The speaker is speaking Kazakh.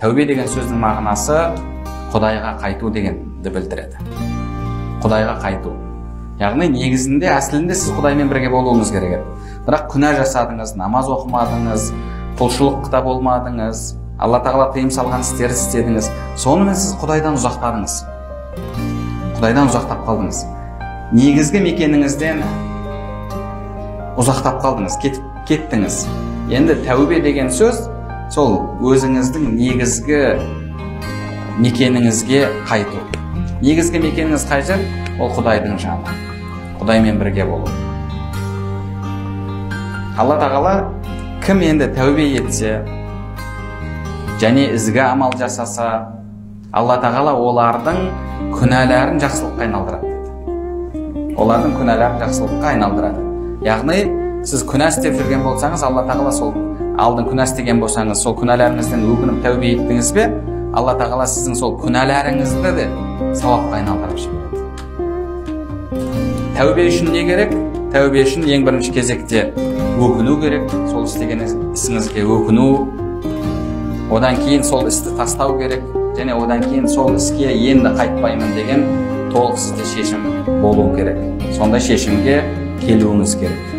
Тәубе деген сөздің мағынасы Құдайға қайту дегенді білдіреді. Құдайға қайту. Яғни негізінде, әсілінде сіз Құдаймен бірге болуыңыз керек еді. Бірақ күнә жасадыңыз, намаз оқымадыңыз, құлшылықта болмадыңыз, Алла тағала тыйым салған істерді істедіңіз. Сонымен сіз Құдайдан ұзақтадыңыз. Құдайдан ұзақтап қалдыңыз. Негізгі мекеніңізден ұзақтап қалдыңыз, кеттіңіз. Енді тәубе деген сөз сол өзіңіздің негізгі мекеніңізге қайту. Негізгі мекеніңіз қай жер? Ол Құдайдың жаны. Құдаймен бірге болу. Алла тағала кім енді тәубе етсе және ізгі амал жасаса, Алла тағала олардың күнәләрін жақсылыққа айналдырады. Олардың күнәләрін жақсылыққа айналдырады. Яғни сіз күнә істеп жүрген болсаңыз, Алла тағала сол алдын күнә істеген болсаңыз, сол күнәләріңізден өкініп тәубе еттіңіз бе, Алла тағала сіздің сол күнәләріңізді де сауапқа айналдырып жібереді. Тәубе үшін не керек? Тәубе үшін ең бірінші кезекте өкіну керек. Сол істеген ісіңізге өкіну. Одан кейін сол істі тастау керек. Және одан кейін сол іске енді қайтпаймын деген толық сізде шешім болу керек. Сондай шешімге келуіңіз керек.